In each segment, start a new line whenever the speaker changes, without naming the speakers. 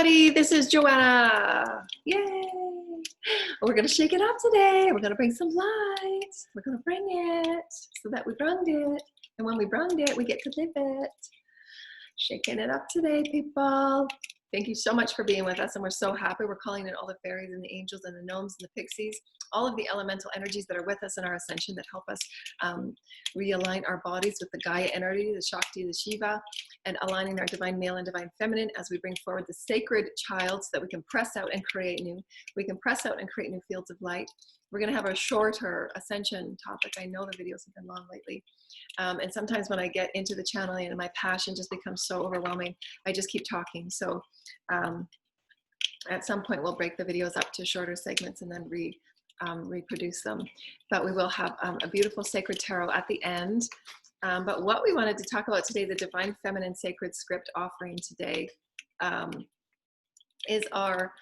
everybody, this is Joanna. Yay! We're gonna shake it up today. We're gonna bring some light. We're gonna bring it so that we brung it. And when we brung it, we get to live it. Shaking it up today, people. Thank you so much for being with us, and we're so happy. We're calling in all the fairies and the angels and the gnomes and the pixies, all of the elemental energies that are with us in our ascension that help us realign our bodies with the Gaia energy, the Shakti, the Shiva, and aligning our divine male and divine feminine as we bring forward the sacred child so that we can press out and create new. We can press out and create new fields of light. We're going to have a shorter ascension topic. I know the videos have been long lately. And sometimes when I get into the channeling and my passion just becomes so overwhelming, I just keep talking. So at some point we'll break the videos up to shorter segments and then reproduce them. But we will have a beautiful sacred tarot at the end. But what we wanted to talk about today, the Divine Feminine Sacred Script offering today, is our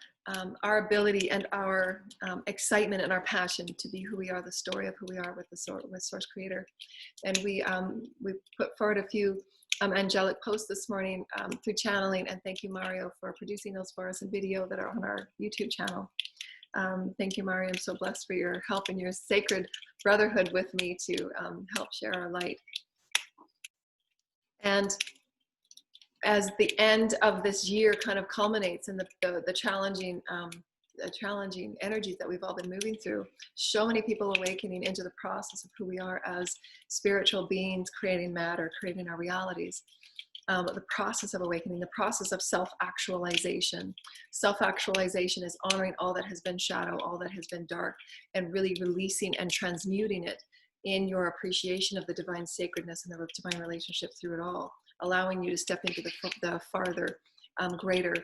ability and our excitement and our passion to be who we are, the story of who we are with Source Creator. And we put forward a few angelic posts this morning through channeling, and thank you, Mario, for producing those for us in video that are on our YouTube channel. Thank you, Mario. I'm so blessed for your help and your sacred brotherhood with me to help share our light. And as the end of this year kind of culminates in the challenging energies that we've all been moving through, so many people awakening into the process of who we are as spiritual beings, creating matter, creating our realities. The process of awakening, the process of self-actualization. Self-actualization is honoring all that has been shadow, all that has been dark, and really releasing and transmuting it in your appreciation of the divine sacredness and the divine relationship through it all, allowing you to step into the farther, greater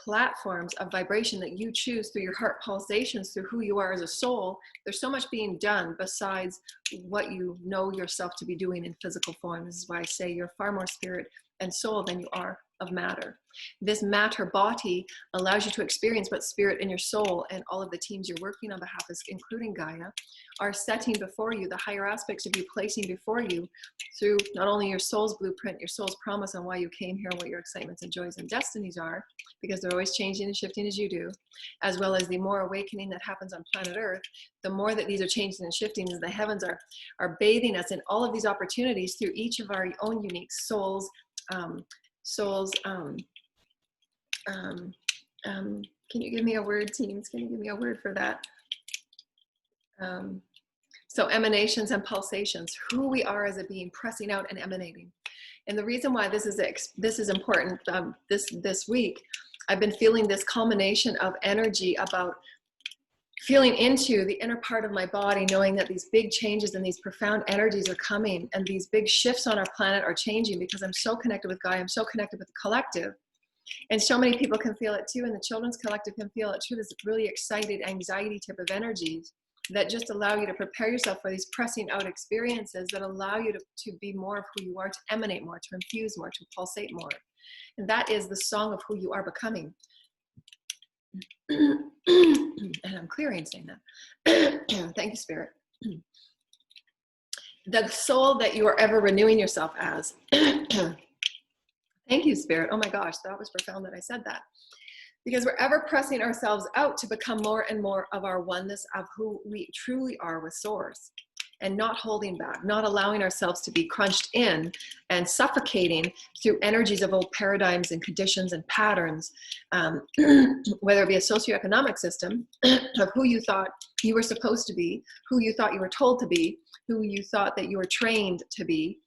platforms of vibration that you choose through your heart pulsations, through who you are as a soul. There's so much being done besides what you know yourself to be doing in physical form. This is why I say you're far more spirit and soul than you are of matter. This matter body allows you to experience what spirit and your soul and all of the teams you're working on behalf of, including Gaia, are setting before you, the higher aspects of you placing before you through not only your soul's blueprint, your soul's promise on why you came here and what your excitements and joys and destinies are, because they're always changing and shifting as you do, as well as the more awakening that happens on planet Earth, the more that these are changing and shifting as the heavens are bathing us in all of these opportunities through each of our own unique souls. Can you give me a word, teams? Can you give me a word for that? So emanations and pulsations, who we are as a being, pressing out and emanating. And the reason why this is important this week, I've been feeling this culmination of energy about feeling into the inner part of my body, knowing that these big changes and these profound energies are coming, and these big shifts on our planet are changing, because I'm so connected with Gaia, I'm so connected with the collective. And so many people can feel it too, and the children's collective can feel it too, this really excited anxiety type of energies that just allow you to prepare yourself for these pressing out experiences that allow you to be more of who you are, to emanate more, to infuse more, to pulsate more. And that is the song of who you are becoming. And I'm clearing saying that. Thank you, Spirit. The soul that you are ever renewing yourself as. Thank you, Spirit. Oh my gosh, that was profound that I said that. Because we're ever pressing ourselves out to become more and more of our oneness of who we truly are with Source, and not holding back, not allowing ourselves to be crunched in and suffocating through energies of old paradigms and conditions and patterns, whether it be a socioeconomic system of who you thought you were supposed to be, who you thought you were told to be, who you thought that you were trained to be,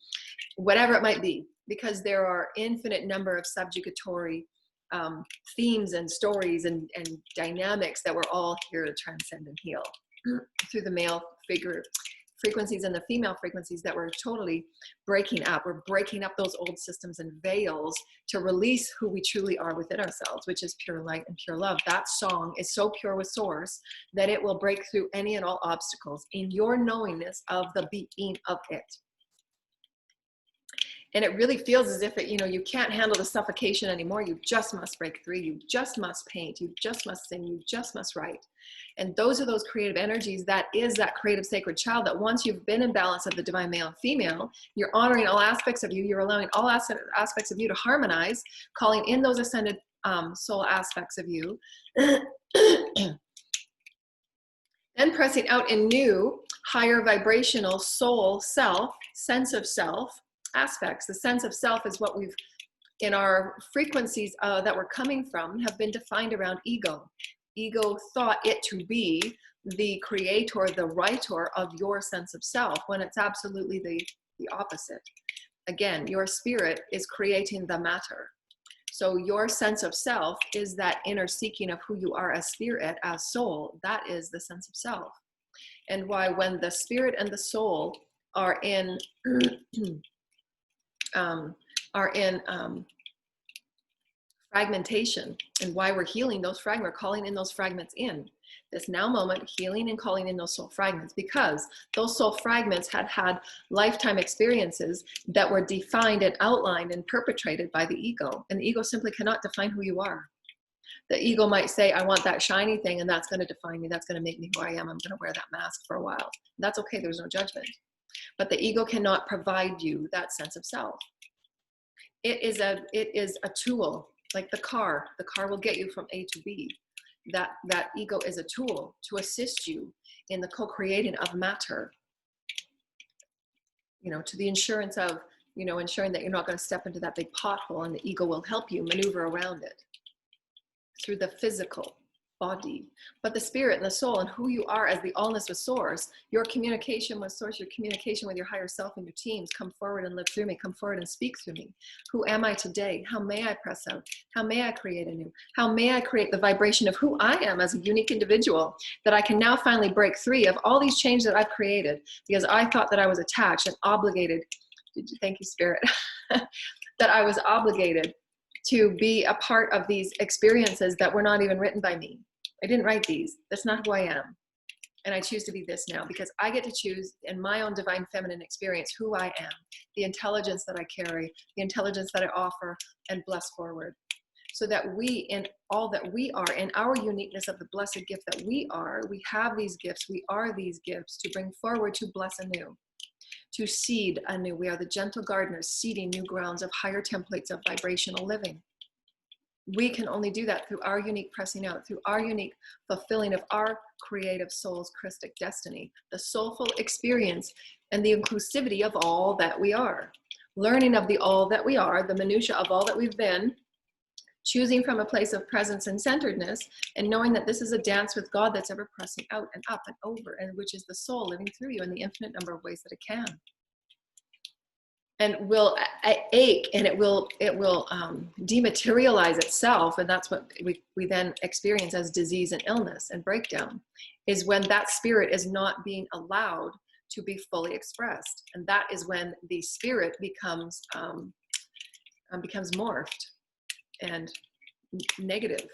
whatever it might be, because there are infinite number of subjugatory themes and stories and dynamics that we're all here to transcend and heal through the male figure frequencies and the female frequencies that we're totally breaking up. We're breaking up those old systems and veils to release who we truly are within ourselves, which is pure light and pure love. That song is so pure with Source that it will break through any and all obstacles in your knowingness of the being of it. And it really feels as if you can't handle the suffocation anymore. You just must break through. You just must paint. You just must sing. You just must write. And those are those creative energies. That is that creative sacred child that once you've been in balance of the divine male and female, you're honoring all aspects of you. You're allowing all aspects of you to harmonize, calling in those ascended soul aspects of you. Then pressing out in new, higher vibrational soul, self, sense of self aspects. The sense of self is what we've, in our frequencies that we're coming from, have been defined around ego. Ego thought it to be the creator, the writer of your sense of self, when it's absolutely the opposite. Again, your spirit is creating the matter. So your sense of self is that inner seeking of who you are as spirit, as soul. That is the sense of self. And why, when the spirit and the soul are in fragmentation, and why we're healing those fragments, we're calling in those fragments in this now moment, healing and calling in those soul fragments, because those soul fragments had lifetime experiences that were defined and outlined and perpetrated by the ego. And the ego simply cannot define who you are. The ego might say, I want that shiny thing, and that's going to define me. That's going to make me who I am. I'm going to wear that mask for a while. That's okay. There's no judgment. But the ego cannot provide you that sense of self. It is a tool, like the car. The car will get you from A to B. That ego is a tool to assist you in the co-creating of matter, to the insurance of, ensuring that you're not going to step into that big pothole, and the ego will help you maneuver around it through the physical body. But the spirit and the soul and who you are as the allness with source, your communication with source, your communication with your higher self and your teams, come forward and live through me, come forward and speak through me. Who am I today? How may I press out? How may I create anew? How may I create the vibration of who I am as a unique individual, that I can now finally break free of all these changes that I've created, because I thought that I was attached and obligated. Thank you, Spirit. That I was obligated to be a part of these experiences that were not even written by me. I didn't write these. That's not who I am. And I choose to be this now, because I get to choose in my own divine feminine experience who I am, the intelligence that I carry, the intelligence that I offer and bless forward. So that we, in all that we are, in our uniqueness of the blessed gift that we are, we have these gifts, we are these gifts to bring forward, to bless anew, to seed anew. We are the gentle gardeners seeding new grounds of higher templates of vibrational living. We can only do that through our unique pressing out, through our unique fulfilling of our creative soul's Christic destiny, the soulful experience and the inclusivity of all that we are. Learning of the all that we are, the minutiae of all that we've been, choosing from a place of presence and centeredness, and knowing that this is a dance with God that's ever pressing out and up and over, and which is the soul living through you in the infinite number of ways that it can. And will ache, and it will dematerialize itself, and that's what we then experience as disease and illness and breakdown, is when that spirit is not being allowed to be fully expressed, and that is when the spirit becomes morphed and negative,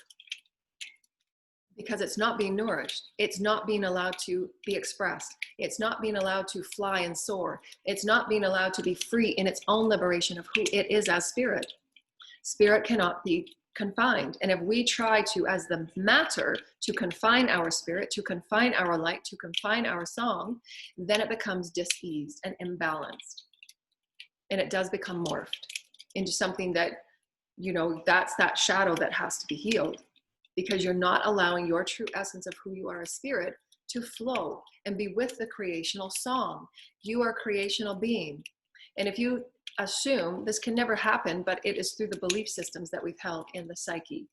because it's not being nourished. It's not being allowed to be expressed. It's not being allowed to fly and soar. It's not being allowed to be free in its own liberation of who it is as spirit. Spirit cannot be confined. And if we try to, as the matter, to confine our spirit, to confine our light, to confine our song, then it becomes diseased and imbalanced. And it does become morphed into something that, that's that shadow that has to be healed. Because you're not allowing your true essence of who you are as spirit to flow and be with the creational song. You are a creational being. And if you assume this can never happen, but it is through the belief systems that we've held in the psyche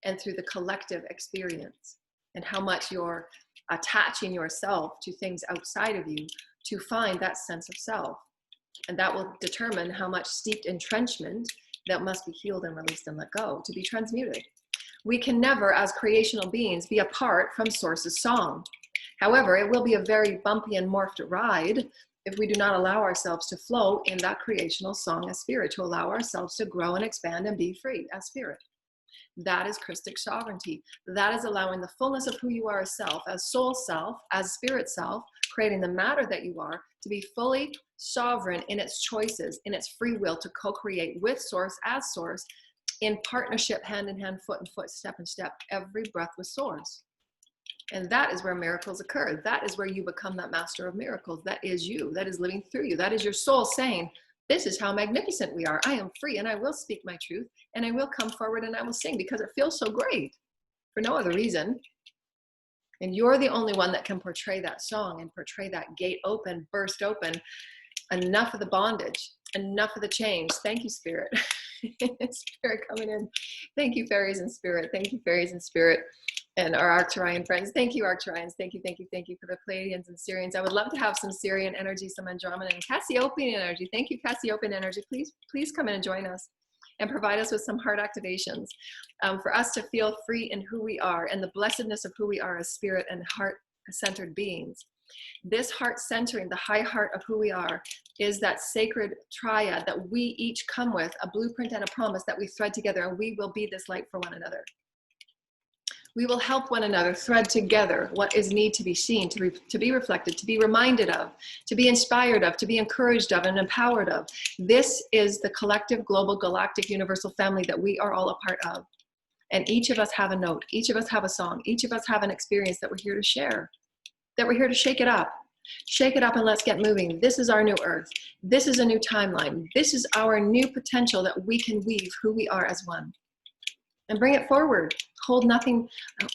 and through the collective experience, and how much you're attaching yourself to things outside of you to find that sense of self. And that will determine how much steeped entrenchment that must be healed and released and let go to be transmuted. We can never, as creational beings, be apart from Source's song. However, it will be a very bumpy and morphed ride if we do not allow ourselves to flow in that creational song as spirit, to allow ourselves to grow and expand and be free as spirit. That is Christic sovereignty. That is allowing the fullness of who you are as self, as soul self, as spirit self, creating the matter that you are, to be fully sovereign in its choices, in its free will, to co-create with Source as Source, in partnership, hand in hand, foot in foot, step in step, every breath with Source. And that is where miracles occur. That is where you become that master of miracles. That is you. That is living through you. That is your soul saying, This is how magnificent we are. I am free and I will speak my truth and I will come forward and I will sing because it feels so great for no other reason. And you're the only one that can portray that song and portray that gate open, burst open. Enough of the bondage, enough of the change. Thank you, Spirit. Spirit coming in. Thank you, Fairies and Spirit. Thank you, Fairies and Spirit. And our Arcturian friends. Thank you, Arcturians. Thank you, thank you, thank you for the Pleiadians and Syrians. I would love to have some Syrian energy, some Andromeda and Cassiopean energy. Thank you, Cassiopean energy. Please come in and join us and provide us with some heart activations for us to feel free in who we are and the blessedness of who we are as spirit and heart-centered beings. This heart centering, the high heart of who we are, is that sacred triad that we each come with, a blueprint and a promise that we thread together, and we will be this light for one another. We will help one another thread together what is need to be seen, to be reflected, to be reminded of, to be inspired of, to be encouraged of, and empowered of. This is the collective, global, galactic, universal family that we are all a part of. And each of us have a note, each of us have a song, each of us have an experience that we're here to share, that we're here to shake it up. Shake it up and let's get moving. This is our new earth. This is a new timeline. This is our new potential that we can weave who we are as one. And bring it forward. Hold nothing,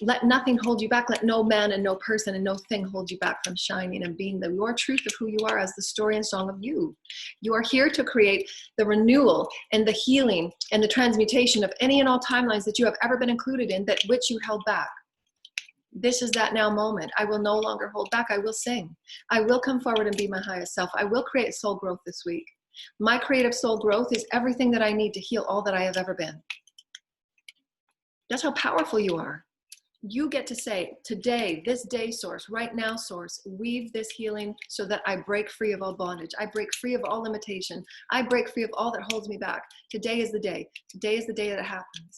let nothing hold you back. Let no man and no person and no thing hold you back from shining and being your truth of who you are as the story and song of you. You are here to create the renewal and the healing and the transmutation of any and all timelines that you have ever been included in that which you held back. This is that now moment. I will no longer hold back. I will sing. I will come forward and be my highest self. I will create soul growth this week. My creative soul growth is everything that I need to heal all that I have ever been. That's how powerful you are. You get to say, today, this day, source, right now, source, weave this healing so that I break free of all bondage. I break free of all limitation. I break free of all that holds me back. Today is the day. Today is the day that it happens.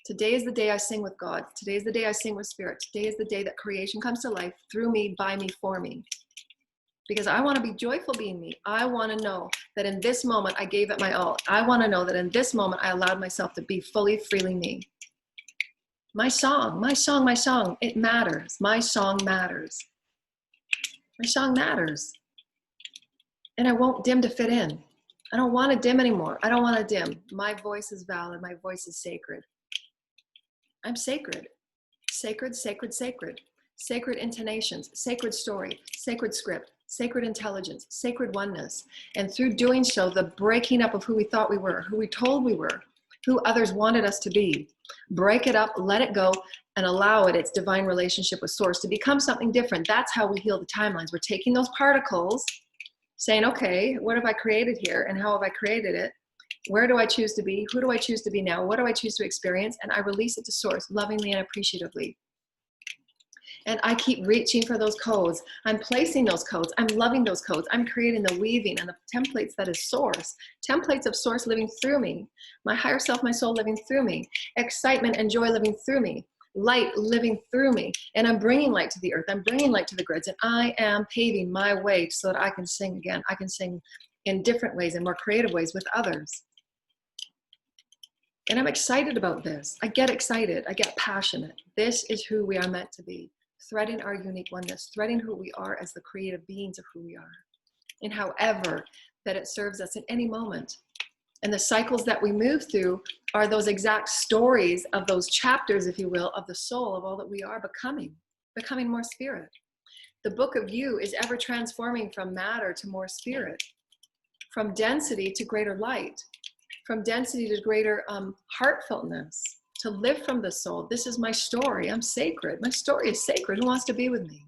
Today is the day I sing with God. Today is the day I sing with Spirit. Today is the day that creation comes to life through me, by me, for me. Because I want to be joyful being me. I want to know that in this moment I gave it my all. I want to know that in this moment I allowed myself to be fully, freely me. My song, my song, my song, it matters. My song matters. My song matters. And I won't dim to fit in. I don't want to dim anymore. I don't want to dim. My voice is valid. My voice is sacred. I'm sacred. Sacred, sacred, sacred. Sacred intonations, sacred story, sacred script, sacred intelligence, sacred oneness. And through doing so, the breaking up of who we thought we were, who we told we were, who others wanted us to be. Break it up, let it go, and allow it, its divine relationship with source, to become something different. That's how we heal the timelines. We're taking those particles, saying, okay, what have I created here, and how have I created it? Where do I choose to be? Who do I choose to be now? What do I choose to experience? And I release it to source, lovingly and appreciatively. And I keep reaching for those codes. I'm placing those codes. I'm loving those codes. I'm creating the weaving and the templates that is source. Templates of source living through me. My higher self, my soul living through me. Excitement and joy living through me. Light living through me. And I'm bringing light to the earth. I'm bringing light to the grids. And I am paving my way so that I can sing again. I can sing in different ways and more creative ways with others. And I'm excited about this. I get excited. I get passionate. This is who we are meant to be. Threading our unique oneness, threading who we are as the creative beings of who we are, and however that it serves us in any moment. And the cycles that we move through are those exact stories of those chapters, if you will, of the soul of all that we are becoming more spirit. The book of you is ever transforming from matter to more spirit, from density to greater light, from density to greater heartfeltness. To live from the soul. This is my story. I'm sacred. My story is sacred. Who wants to be with me?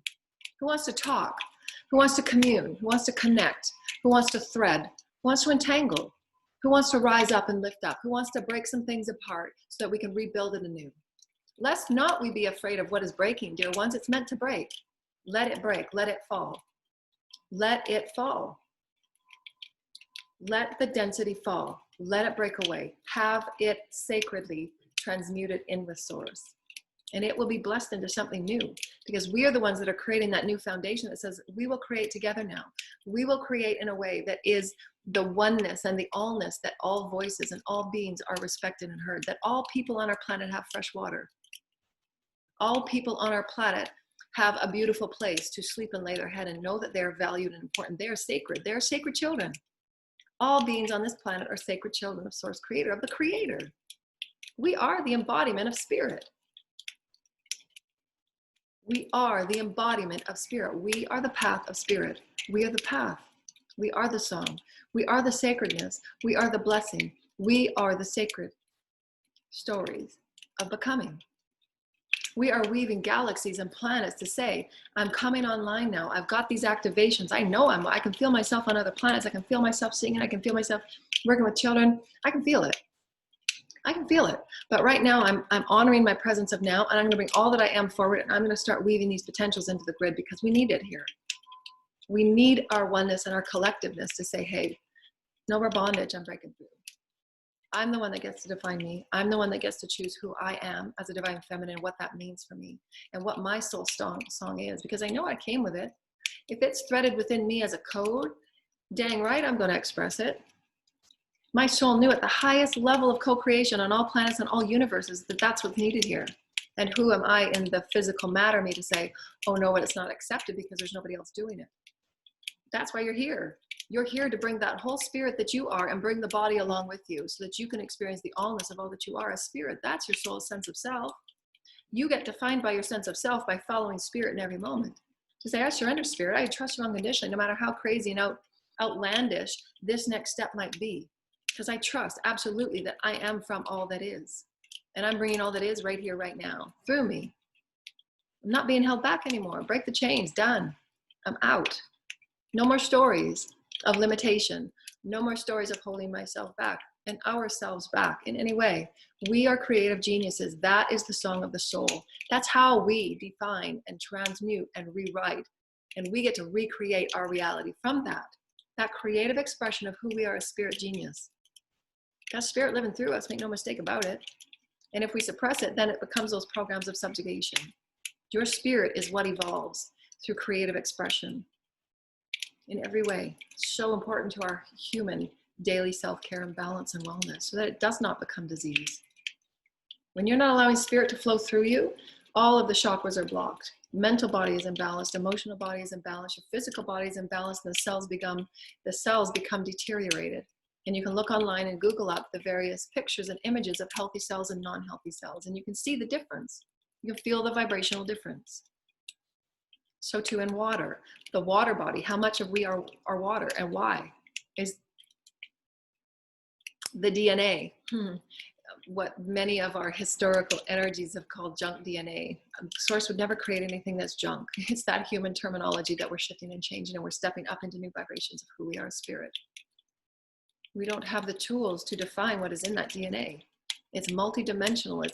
Who wants to talk? Who wants to commune? Who wants to connect? Who wants to thread? Who wants to entangle? Who wants to rise up and lift up? Who wants to break some things apart so that we can rebuild it anew? Let's not we be afraid of what is breaking, dear ones. It's meant to break. Let it break. Let it fall. Let it fall. Let the density fall. Let it break away. Have it sacredly transmuted in with source, and it will be blessed into something new, because we are the ones that are creating that new foundation that says we will create together now. We will create in a way that is the oneness and the allness, that all voices and all beings are respected and heard, that all people on our planet have fresh water. All people on our planet have a beautiful place to sleep and lay their head and know that they are valued and important. They are sacred. They are sacred children. All beings on this planet are sacred children of Source Creator, of the Creator. We are the embodiment of Spirit. We are the embodiment of Spirit. We are the path of Spirit. We are the path. We are the song. We are the sacredness. We are the blessing. We are the sacred stories of becoming. We are weaving galaxies and planets to say, I'm coming online now. I've got these activations. I know I can feel myself on other planets. I can feel myself singing. I can feel myself working with children. I can feel it. I can feel it. But right now, I'm honoring my presence of now, and I'm going to bring all that I am forward, and I'm going to start weaving these potentials into the grid because we need it here. We need our oneness and our collectiveness to say, hey, no more bondage, I'm breaking through. I'm the one that gets to define me. I'm the one that gets to choose who I am as a divine feminine, what that means for me, and what my soul song is, because I know I came with it. If it's threaded within me as a code, dang right, I'm going to express it. My soul knew at the highest level of co-creation on all planets and all universes that that's what's needed here. And who am I in the physical matter me to say, oh no, but it's not accepted because there's nobody else doing it. That's why you're here. You're here to bring that whole spirit that you are and bring the body along with you so that you can experience the allness of all that you are as spirit. That's your soul's sense of self. You get defined by your sense of self by following spirit in every moment. To say, I surrender spirit, I trust you unconditionally, no matter how crazy and outlandish this next step might be. Because I trust absolutely that I am from all that is. And I'm bringing all that is right here, right now, through me. I'm not being held back anymore. Break the chains, done. I'm out. No more stories of limitation. No more stories of holding myself back and ourselves back in any way. We are creative geniuses. That is the song of the soul. That's how we define and transmute and rewrite. And we get to recreate our reality from that creative expression of who we are as spirit genius. Got spirit living through us, make no mistake about it. And if we suppress it, then it becomes those programs of subjugation. Your spirit is what evolves through creative expression in every way. So important to our human daily self-care and balance and wellness so that it does not become disease. When you're not allowing spirit to flow through you, all of the chakras are blocked. Mental body is imbalanced, emotional body is imbalanced, your physical body is imbalanced, and the cells become deteriorated. And you can look online and Google up the various pictures and images of healthy cells and non-healthy cells, and you can see the difference. You can feel the vibrational difference. So too in water, the water body, how much of we are water and why? Is the DNA, what many of our historical energies have called junk DNA. Source would never create anything that's junk. It's that human terminology that we're shifting and changing, and we're stepping up into new vibrations of who we are as spirit. We don't have the tools to define what is in that DNA. It's multidimensional.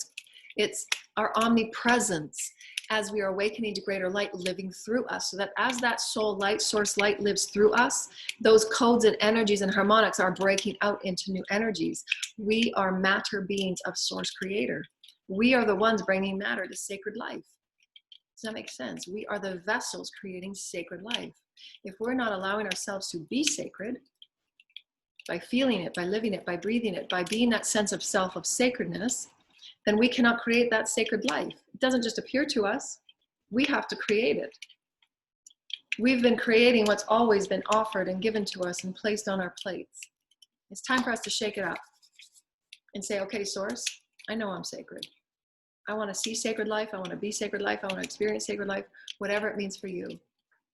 It's our omnipresence as we are awakening to greater light living through us, so that as that soul light, source light lives through us, those codes and energies and harmonics are breaking out into new energies. We are matter beings of Source Creator. We are the ones bringing matter to sacred life. Does that make sense? We are the vessels creating sacred life. If we're not allowing ourselves to be sacred, by feeling it, by living it, by breathing it, by being that sense of self of sacredness, then we cannot create that sacred life. It doesn't just appear to us. We have to create it. We've been creating what's always been offered and given to us and placed on our plates. It's time for us to shake it up and say, okay, Source, I know I'm sacred. I want to see sacred life. I want to be sacred life. I want to experience sacred life, whatever it means for you.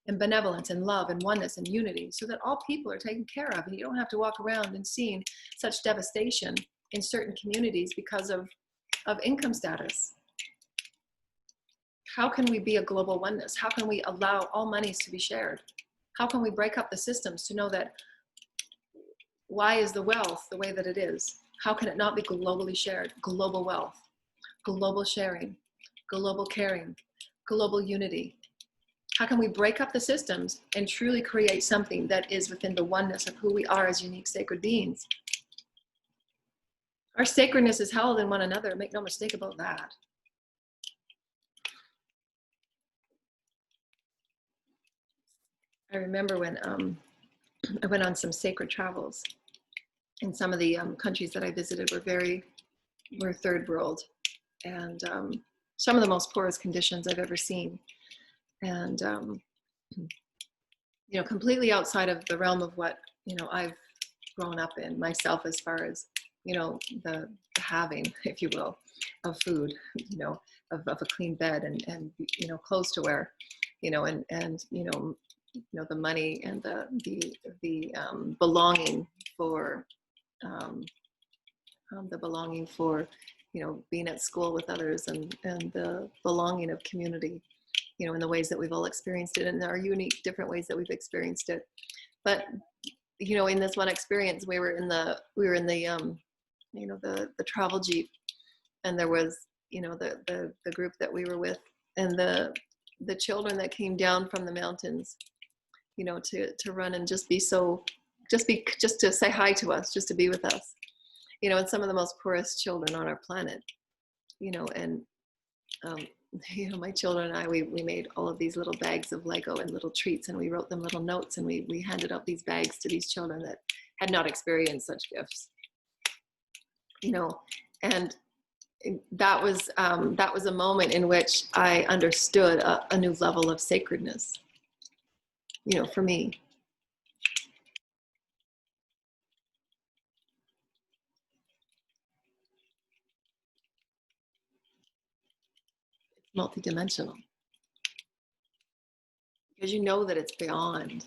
And benevolence and love and oneness and unity, so that all people are taken care of, and you don't have to walk around and seeing such devastation in certain communities because of income status. How can we be a global oneness? How can we allow all monies to be shared? How can we break up the systems to know that why is the wealth the way that it is? How can it not be globally shared? Global wealth, global sharing, global caring, global unity. How can we break up the systems and truly create something that is within the oneness of who we are as unique sacred beings? Our sacredness is held in one another. Make no mistake about that. I remember when I went on some sacred travels, and some of the countries that I visited were third world, and some of the most poorest conditions I've ever seen. And completely outside of the realm of what I've grown up in myself, as far as, you know, the having, if you will, of food, you know, of a clean bed, and you know, clothes to wear, you know, and you know, the money and the belonging for the belonging for, you know, being at school with others, and the belonging of community, you know, in the ways that we've all experienced it, and there are unique different ways that we've experienced it. But you know, in this one experience, we were in the you know, the travel Jeep, and there was, you know, the group that we were with, and the children that came down from the mountains, you know, to run and just to say hi to us, just to be with us, you know, and some of the most poorest children on our planet, you know, and um, you know, my children and I, we made all of these little bags of Lego and little treats, and we wrote them little notes, and we handed out these bags to these children that had not experienced such gifts, you know. And that was a moment in which I understood a new level of sacredness, you know, for me. It's multidimensional, because you know that it's beyond.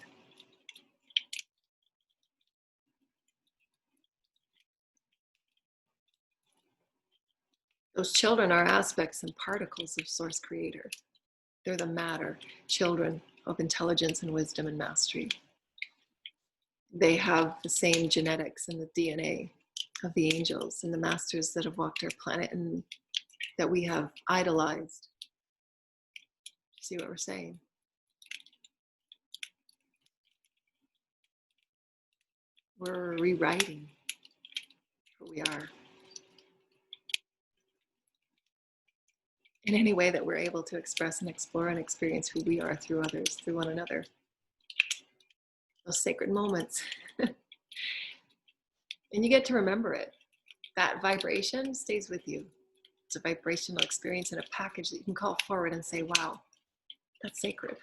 Those children are aspects and particles of Source Creator. They're the matter, children of intelligence and wisdom and mastery. They have the same genetics and the DNA of the angels and the masters that have walked our planet and that we have idolized. See what we're saying? We're rewriting who we are in any way that we're able to express and explore and experience who we are through others, through one another. Those sacred moments. And you get to remember it. That vibration stays with you. It's a vibrational experience in a package that you can call forward and say, wow, that's sacred.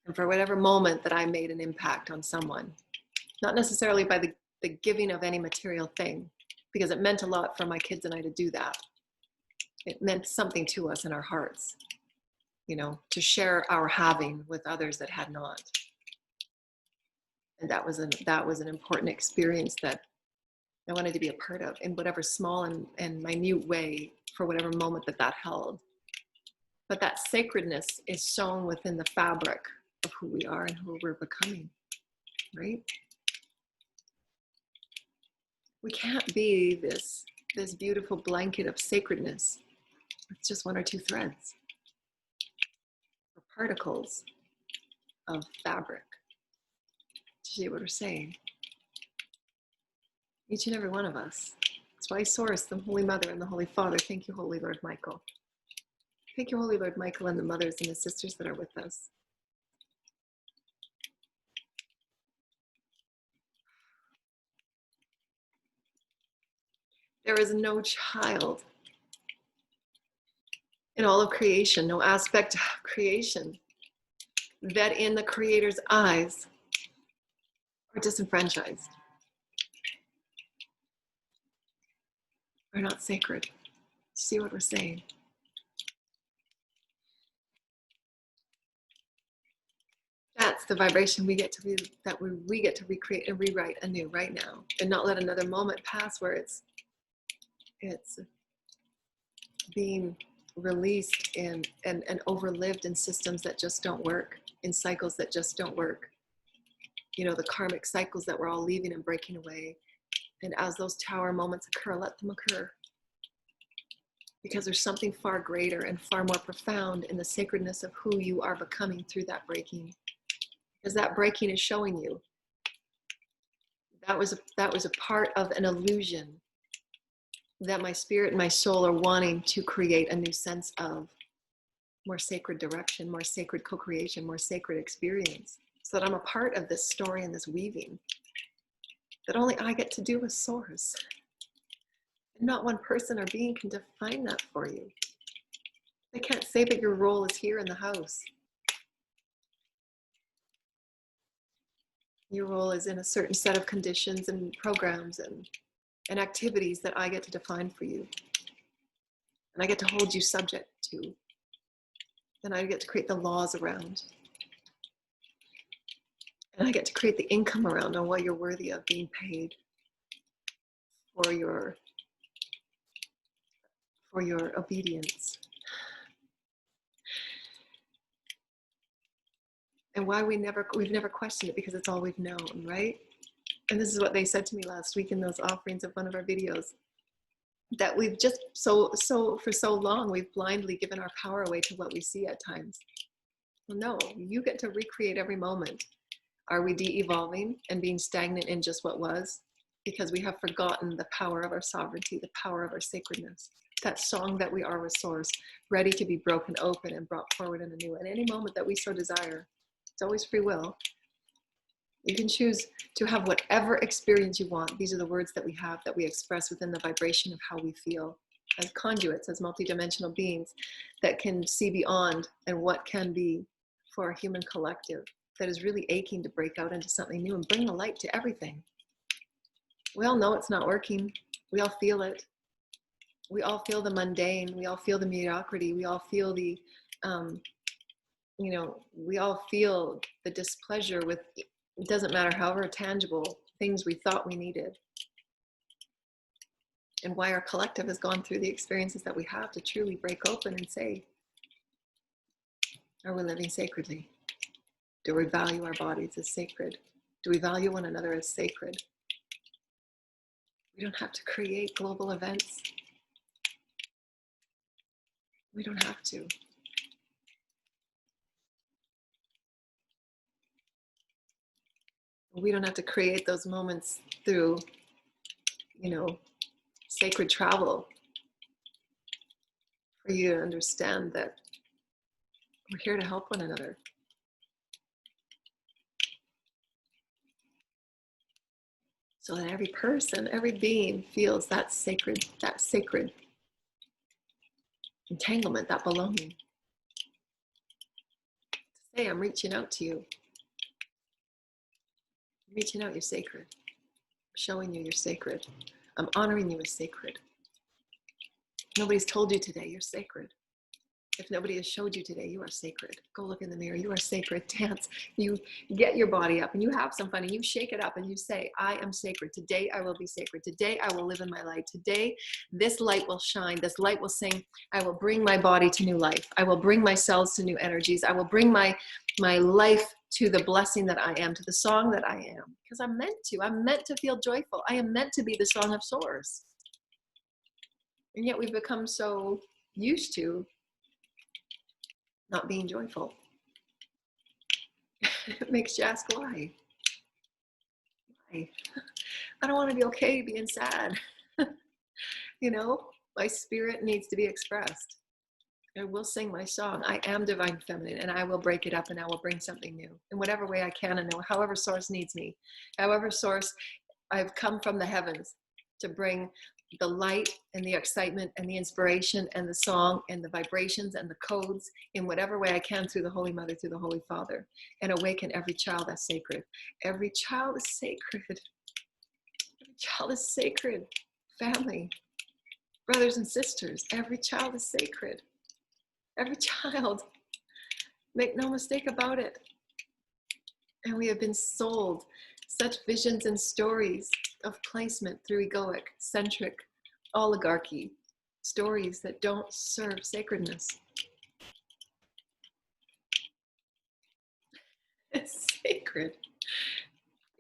And for whatever moment that I made an impact on someone, not necessarily by the giving of any material thing, because it meant a lot for my kids and I to do that. It meant something to us in our hearts, you know, to share our having with others that had not. And that was an important experience that I wanted to be a part of in whatever small and minute way, for whatever moment that held. But that sacredness is sewn within the fabric of who we are and who we're becoming, right? We can't be this beautiful blanket of sacredness with just one or two threads or particles of fabric. Do you see what we're saying? Each and every one of us. That's why Source, the Holy Mother, and the Holy Father, thank you, Holy Lord Michael. Thank you, Holy Lord Michael, and the mothers and the sisters that are with us. There is no child in all of creation, no aspect of creation, that in the Creator's eyes are disenfranchised, are not sacred. See what we're saying? That's the vibration we get to recreate and rewrite anew right now, and not let another moment pass where it's being released and overlived in systems that just don't work, in cycles that just don't work. You know, the karmic cycles that we're all leaving and breaking away. And as those tower moments occur, let them occur. Because there's something far greater and far more profound in the sacredness of who you are becoming through that breaking. Because that breaking is showing you that was a part of an illusion that my spirit and my soul are wanting to create a new sense of more sacred direction, more sacred co-creation, more sacred experience, so that I'm a part of this story and this weaving that only I get to do with Source. And not one person or being can define that for you. They can't say that your role is here in the house. Your role is in a certain set of conditions and programs and activities that I get to define for you. And I get to hold you subject to. And I get to create the laws around. And I get to create the income around on what you're worthy of being paid for your obedience. And why we've never questioned it, because it's all we've known, right? And this is what they said to me last week in those offerings of one of our videos, that we've just for so long we've blindly given our power away to what we see at times. Well, no, you get to recreate every moment. Are we de-evolving and being stagnant in just what was? Because we have forgotten the power of our sovereignty, the power of our sacredness. That song that we are with Source, ready to be broken open and brought forward in a new, at any moment that we so desire. It's always free will. You can choose to have whatever experience you want. These are the words that we have, that we express within the vibration of how we feel as conduits, as multidimensional beings that can see beyond and what can be for a human collective that is really aching to break out into something new and bring the light to everything. We all know it's not working. We all feel it. We all feel the mundane. We all feel the mediocrity. We all feel the, we all feel the displeasure with, it doesn't matter, however tangible, things we thought we needed. And why our collective has gone through the experiences that we have to truly break open and say, are we living sacredly? Do we value our bodies as sacred? Do we value one another as sacred? We don't have to create global events. We don't have to. We don't have to create those moments through, sacred travel for you to understand that we're here to help one another. So that every person, every being feels that sacred entanglement, that belonging. To say, I'm reaching out to you. I'm reaching out, you're sacred. I'm showing you you're sacred. I'm honoring you as sacred. Nobody's told you today you're sacred. If nobody has showed you today, you are sacred. Go look in the mirror, you are sacred. Dance. You get your body up and you have some fun and you shake it up and you say, I am sacred. Today I will be sacred. Today I will live in my light. Today this light will shine. This light will sing. I will bring my body to new life. I will bring my cells to new energies. I will bring my life to the blessing that I am, to the song that I am. Because I'm meant to. I'm meant to feel joyful. I am meant to be the song of Source. And yet we've become so used to not being joyful. It makes you ask why. Why? I don't want to be okay being sad. My spirit needs to be expressed. I will sing my song. I am divine feminine, and I will break it up and I will bring something new in whatever way I can, and however Source needs me. However Source, I've come from the heavens to bring the light and the excitement and the inspiration and the song and the vibrations and the codes in whatever way I can through the Holy Mother, through the Holy Father, and awaken every child as sacred. Every child is sacred. Every child is sacred. Family, brothers and sisters, every child is sacred. Every child. Make no mistake about it. And we have been sold such visions and stories of placement through egoic, centric, oligarchy, stories that don't serve sacredness. It's sacred.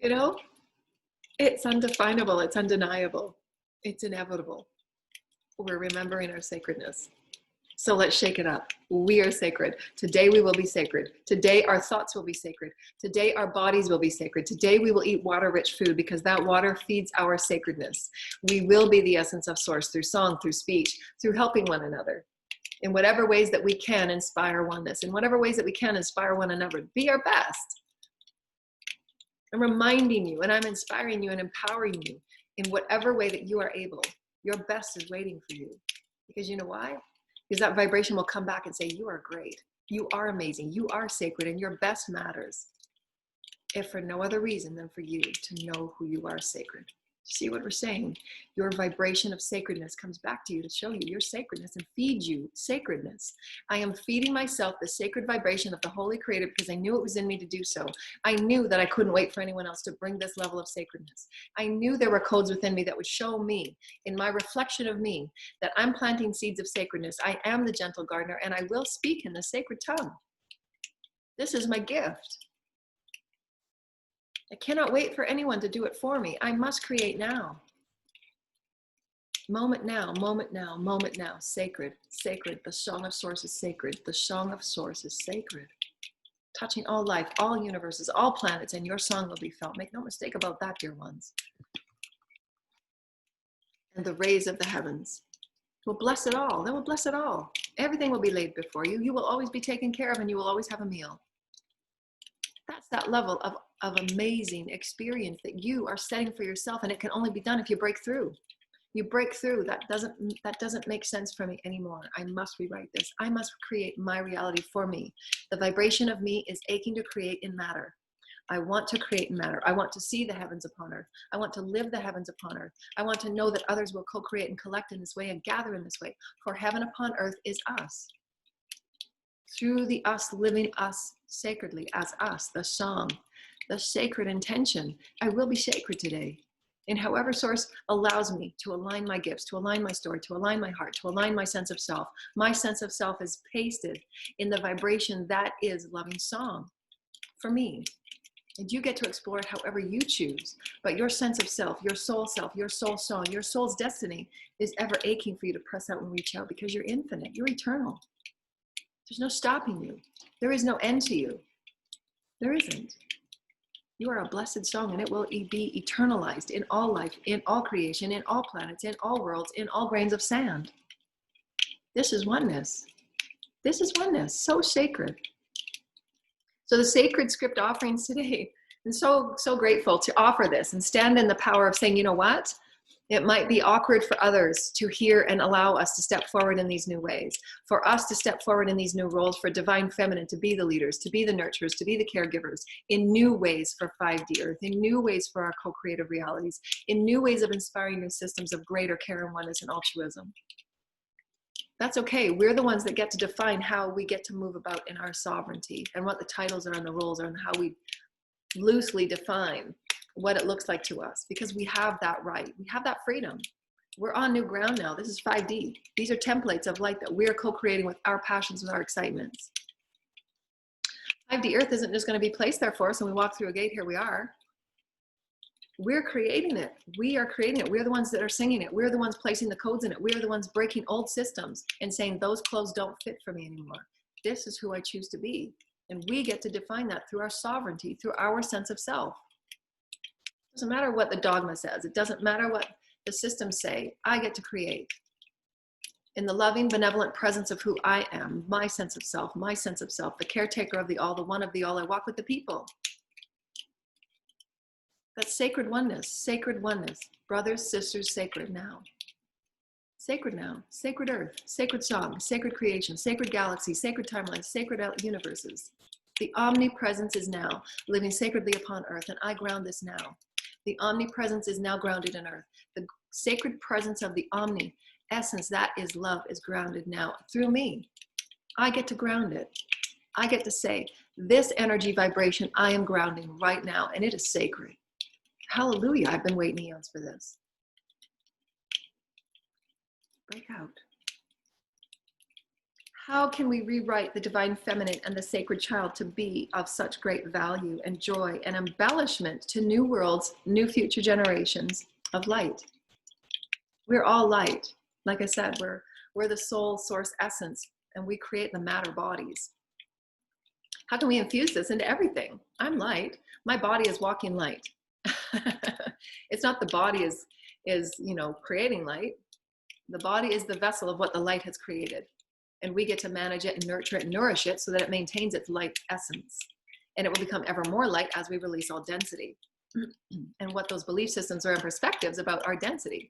It's undefinable, it's undeniable, it's inevitable. We're remembering our sacredness. So let's shake it up. We are sacred. Today we will be sacred. Today our thoughts will be sacred. Today our bodies will be sacred. Today we will eat water-rich food because that water feeds our sacredness. We will be the essence of Source through song, through speech, through helping one another. In whatever ways that we can inspire oneness, in whatever ways that we can inspire one another, be our best. I'm reminding you and I'm inspiring you and empowering you in whatever way that you are able. Your best is waiting for you. Because you know why? Because that vibration will come back and say, you are great. You are amazing. You are sacred and your best matters. if for no other reason than for you to know who you are sacred. See what we're saying? Your vibration of sacredness comes back to you to show you your sacredness and feed you sacredness. I am feeding myself the sacred vibration of the Holy Creator because I knew it was in me to do so. I knew that I couldn't wait for anyone else to bring this level of sacredness. I knew there were codes within me that would show me, in my reflection of me, that I'm planting seeds of sacredness. I am the gentle gardener, and I will speak in the sacred tongue. This is my gift. I cannot wait for anyone to do it for me. I must create now. Moment now, moment now, moment now. Sacred, sacred. The song of source is sacred. The song of source is sacred. Touching all life, all universes, all planets, and your song will be felt. Make no mistake about that, dear ones. And the rays of the heavens will bless it all. They will bless it all. Everything will be laid before you. You will always be taken care of, and you will always have a meal. That's that level of amazing experience that you are setting for yourself, and it can only be done if you break through. You break through. That doesn't make sense for me anymore. I must rewrite this. I must create my reality for me. The vibration of me is aching to create in matter. I want to create in matter. I want to see the heavens upon earth. I want to live the heavens upon earth. I want to know that others will co-create and collect in this way and gather in this way. For heaven upon earth is us. Through the us, living us sacredly as us, the song, the sacred intention. I will be sacred today. In however source allows me to align my gifts, to align my story, to align my heart, to align my sense of self. My sense of self is pasted in the vibration that is loving song for me. And you get to explore it however you choose. But your sense of self, your soul song, your soul's destiny is ever aching for you to press out and reach out because you're infinite, you're eternal. There's no stopping you. There is no end to you. There isn't. You are a blessed song, and it will be eternalized in all life, in all creation, in all planets, in all worlds, in all grains of sand. This is oneness. This is oneness, so sacred. So the sacred script offerings today, I'm so grateful to offer this and stand in the power of saying, you know what? It might be awkward for others to hear and allow us to step forward in these new ways, for us to step forward in these new roles, for divine feminine to be the leaders, to be the nurturers, to be the caregivers, in new ways for 5D Earth, in new ways for our co-creative realities, in new ways of inspiring new systems of greater care and oneness and altruism. That's okay. We're the ones that get to define how we get to move about in our sovereignty and what the titles are and the roles are and how we loosely define what it looks like to us, because we have that right. We have that freedom. We're on new ground now. This is 5D. These are templates of light that we're co-creating with our passions, with our excitements. 5D Earth isn't just going to be placed there for us and we walk through a gate, here we are. We're creating it. We are creating it. We're the ones that are singing it. We're the ones placing the codes in it. We're the ones breaking old systems and saying those clothes don't fit for me anymore. This is who I choose to be. And we get to define that through our sovereignty, through our sense of self. It doesn't matter what the dogma says. It doesn't matter what the systems say. I get to create. In the loving, benevolent presence of who I am, my sense of self, the caretaker of the all, the one of the all, I walk with the people. That's sacred oneness, brothers, sisters, sacred now. Sacred now, sacred earth, sacred song, sacred creation, sacred galaxy, sacred timelines, sacred universes. The omnipresence is now living sacredly upon earth, and I ground this now. The omnipresence is now grounded in earth. The sacred presence of the omni essence, that is love, is grounded now through me. I get to ground it. I get to say, this energy vibration I am grounding right now, and it is sacred. Hallelujah, I've been waiting eons for this. Break out. How can we rewrite the divine feminine and the sacred child to be of such great value and joy and embellishment to new worlds, new future generations of light? We're all light. Like I said, we're the soul source essence, and we create the matter bodies. How can we infuse this into everything? I'm light. My body is walking light. It's not the body is creating light. The body is the vessel of what the light has created. And we get to manage it and nurture it and nourish it so that it maintains its light essence. And it will become ever more light as we release all density. And what those belief systems are and perspectives about our density.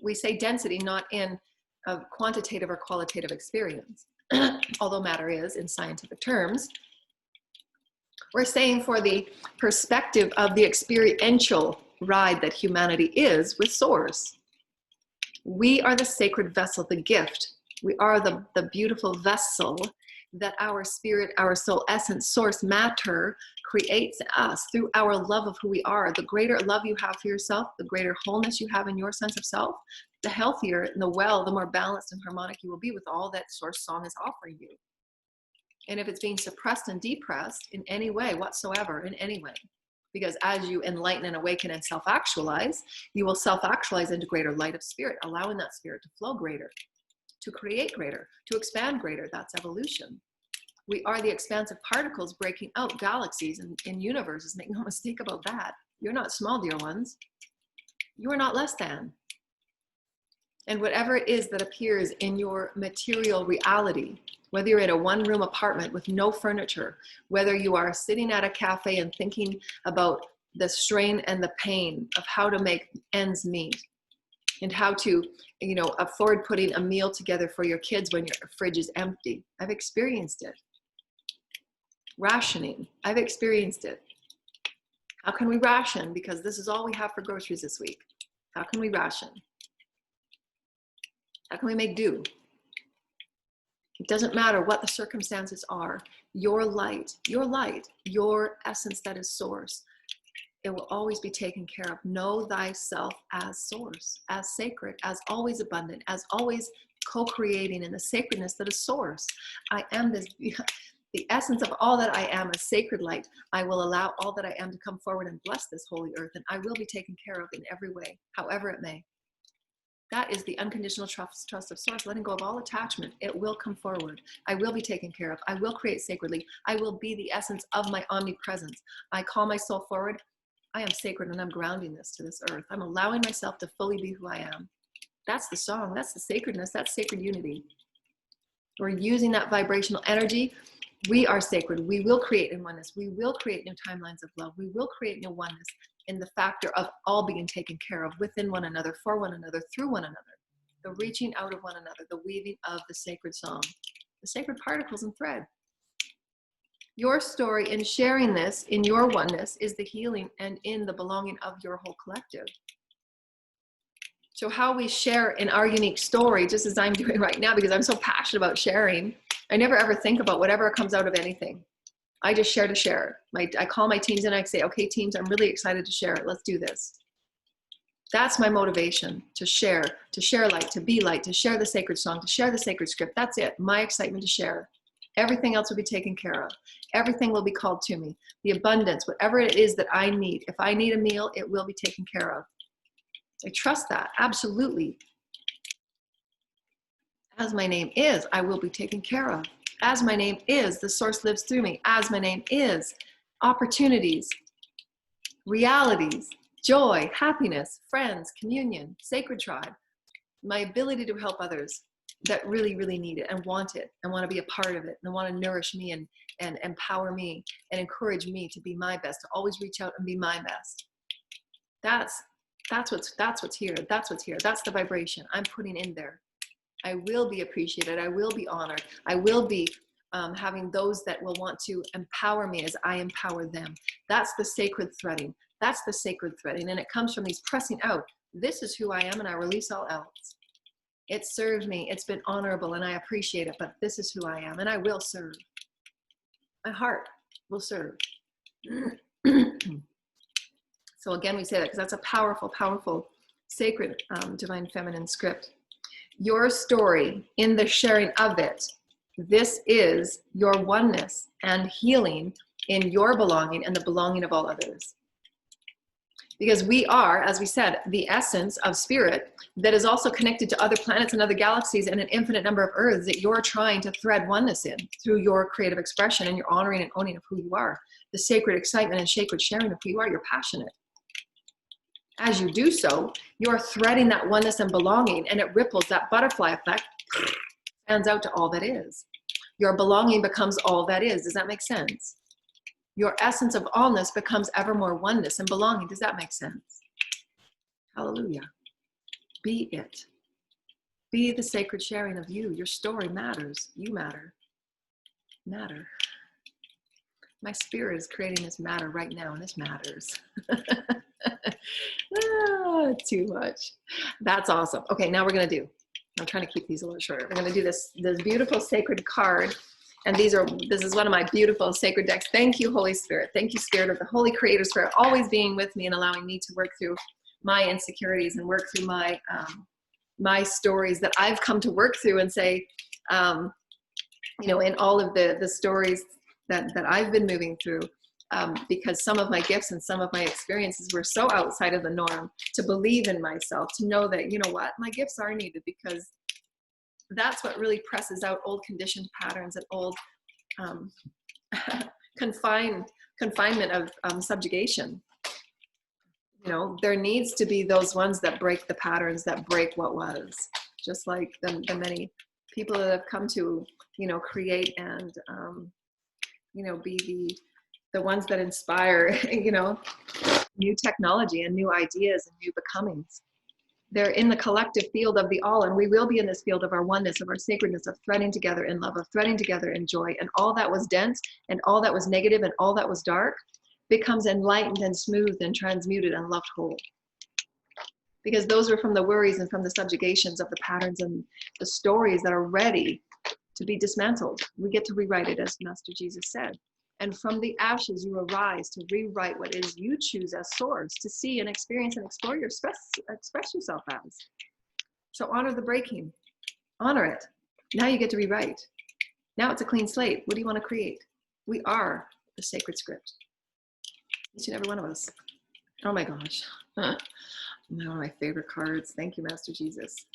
We say density not in a quantitative or qualitative experience, although matter is in scientific terms. We're saying for the perspective of the experiential ride that humanity is with Source. We are the sacred vessel, the gift. We are the beautiful vessel that our spirit, our soul essence, source matter creates us through our love of who we are. The greater love you have for yourself, the greater wholeness you have in your sense of self, the healthier and the more balanced and harmonic you will be with all that Source song is offering you. And if it's being suppressed and depressed in any way whatsoever, in any way, because as you enlighten and awaken and self-actualize, you will self-actualize into greater light of spirit, allowing that spirit to flow greater, to create greater, to expand greater. That's evolution. We are the expansive particles breaking out galaxies and in universes. Make no mistake about that. You're not small, dear ones. You are not less than. And whatever it is that appears in your material reality, whether you're in a one-room apartment with no furniture, whether you are sitting at a cafe and thinking about the strain and the pain of how to make ends meet and how to, afford putting a meal together for your kids when your fridge is empty. I've experienced it. Rationing. I've experienced it. How can we ration? Because this is all we have for groceries this week. How can we ration? How can we make do? It doesn't matter what the circumstances are. Your light, your essence that is Source, it will always be taken care of. Know thyself as Source, as sacred, as always abundant, as always co-creating in the sacredness that is Source. I am the essence of all that I am, a sacred light. I will allow all that I am to come forward and bless this holy earth, and I will be taken care of in every way, however it may. That is the unconditional trust of Source, letting go of all attachment. It will come forward. I will be taken care of. I will create sacredly. I will be the essence of my omnipresence. I call my soul forward. I am sacred and I'm grounding this to this earth. I'm allowing myself to fully be who I am. That's the song. That's the sacredness. That's sacred unity. We're using that vibrational energy. We are sacred. We will create in oneness. We will create new timelines of love. We will create new oneness in the factor of all being taken care of within one another, for one another, through one another. The reaching out of one another, the weaving of the sacred song, the sacred particles and thread. Your story in sharing this in your oneness is the healing and in the belonging of your whole collective. So how we share in our unique story, just as I'm doing right now, because I'm so passionate about sharing, I never ever think about whatever comes out of anything. I just share to share. I call my teams and I say, okay, teams, I'm really excited to share it. Let's do this. That's my motivation, to share light, to be light, to share the sacred song, to share the sacred script. That's it. My excitement to share. Everything else will be taken care of. Everything will be called to me. The abundance, whatever it is that I need. If I need a meal, it will be taken care of. I trust that, absolutely. As my name is, I will be taken care of. As my name is, the Source lives through me. As my name is, opportunities, realities, joy, happiness, friends, communion, sacred tribe, my ability to help others that really, really need it and want it and want to be a part of it and want to nourish me and empower me and encourage me to be my best, to always reach out and be my best. That's what's here. That's what's here. That's the vibration I'm putting in there. I will be appreciated. I will be honored. I will be having those that will want to empower me as I empower them. That's the sacred threading. That's the sacred threading. And it comes from these pressing out. This is who I am and I release all else. It served me. It's been honorable and I appreciate it, but this is who I am and I will serve. My heart will serve. So again, we say that because that's a powerful, powerful, sacred, divine feminine script. Your story in the sharing of it, this is your oneness and healing in your belonging and the belonging of all others. Because we are, as we said, the essence of spirit that is also connected to other planets and other galaxies and an infinite number of earths that you're trying to thread oneness in through your creative expression and your honoring and owning of who you are. The sacred excitement and sacred sharing of who you are. You're passionate. As you do so, you're threading that oneness and belonging, and it ripples. That butterfly effect stands out to all that is. Your belonging becomes all that is. Does that make sense? Your essence of allness becomes ever more oneness and belonging. Does that make sense? Hallelujah. Be it. Be the sacred sharing of you. Your story matters. You matter. Matter. My spirit is creating this matter right now, and this matters. Too much. That's awesome. Okay, now we're going to do, I'm trying to keep these a little shorter. We're going to do this beautiful sacred card. And this is one of my beautiful sacred decks. Thank you, Holy Spirit. Thank you, Spirit of the Holy Creator Spirit, always being with me and allowing me to work through my insecurities and work through my my stories that I've come to work through and say, you know, in all of the stories that I've been moving through, because some of my gifts and some of my experiences were so outside of the norm, to believe in myself, to know that, you know what, my gifts are needed, because that's what really presses out old conditioned patterns and old confinement of subjugation. You know, there needs to be those ones that break the patterns, that break what was, just like the many people that have come to, you know, create and, you know, be the ones that inspire, you know, new technology and new ideas and new becomings. They're in the collective field of the all, and we will be in this field of our oneness, of our sacredness, of threading together in love, of threading together in joy, and all that was dense and all that was negative and all that was dark becomes enlightened and smoothed and transmuted and loved whole. Because those are from the worries and from the subjugations of the patterns and the stories that are ready to be dismantled. We get to rewrite it, as Master Jesus said. And from the ashes you arise to rewrite what is you choose as source, to see and experience and explore your express yourself as. So honor the breaking, honor it. Now you get to rewrite. Now it's a clean slate. What do you want to create? We are the sacred script. Each and every one of us. Oh my gosh. One of my favorite cards. Thank you, Master Jesus.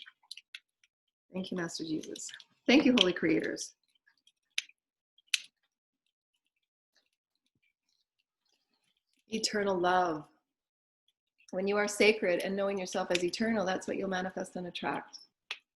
Thank you, Master Jesus. Thank you, Holy Creators. Eternal love. When you are sacred and knowing yourself as eternal, that's what you'll manifest and attract.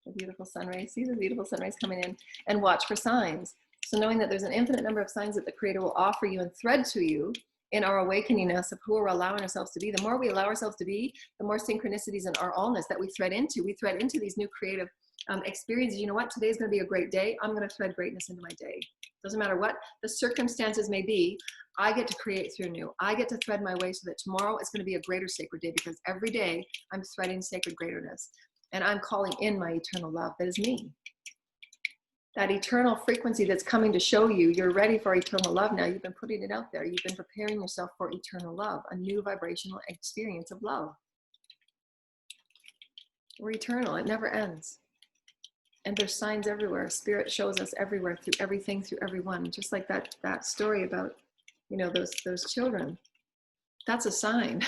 The beautiful sun rays. See the beautiful sun rays coming in, and watch for signs. So knowing that there's an infinite number of signs that the Creator will offer you and thread to you in our awakeningness of who we're allowing ourselves to be. The more we allow ourselves to be, the more synchronicities in our allness that we thread into. We thread into these new creative experiences. You know what? Today's going to be a great day. I'm going to thread greatness into my day. Doesn't matter what the circumstances may be. I get to create through new. I get to thread my way so that tomorrow is going to be a greater sacred day, because every day I'm threading sacred greaterness, and I'm calling in my eternal love that is me. That eternal frequency that's coming to show you you're ready for eternal love now. You've been putting it out there. You've been preparing yourself for eternal love, a new vibrational experience of love. We're eternal. It never ends. And there's signs everywhere. Spirit shows us everywhere, through everything, through everyone. Just like that story about, you know, those children. That's a sign.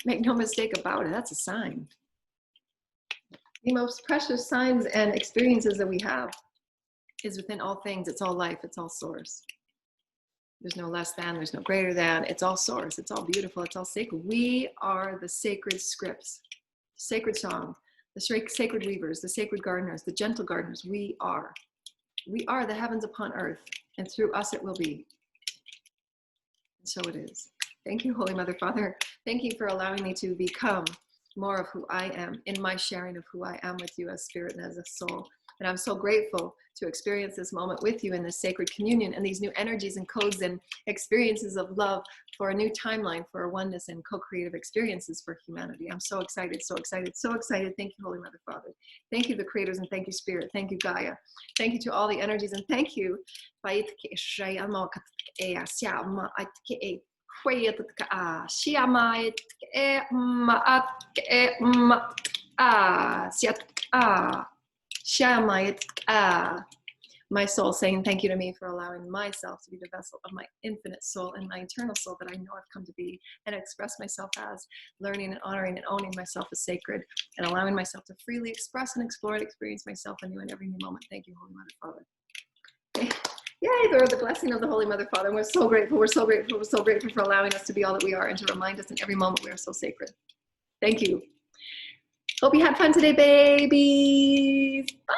Make no mistake about it. That's a sign. The most precious signs and experiences that we have is within all things. It's all life. It's all source. There's no less than. There's no greater than. It's all source. It's all beautiful. It's all sacred. We are the sacred scripts, sacred song, the sacred weavers, the sacred gardeners, the gentle gardeners. We are the heavens upon earth, and through us it will be. And so it is. Thank you, Holy Mother, Father. Thank you for allowing me to become more of who I am in my sharing of who I am with you as spirit and as a soul. And I'm so grateful to experience this moment with you in this sacred communion and these new energies and codes and experiences of love for a new timeline, for oneness and co-creative experiences for humanity. I'm so excited, so excited, so excited. Thank you, Holy Mother, Father. Thank you, the creators, and thank you, Spirit. Thank you, Gaia. Thank you to all the energies, and thank you. My soul saying thank you to me for allowing myself to be the vessel of my infinite soul and my eternal soul that I know I've come to be and express myself as, learning and honoring and owning myself as sacred and allowing myself to freely express and explore and experience myself anew in every new moment. Thank you, Holy Mother, Father. Yay, the blessing of the Holy Mother, Father. And we're so grateful, we're so grateful, we're so grateful for allowing us to be all that we are and to remind us in every moment we are so sacred. Thank you. Hope you had fun today, babies. Bye.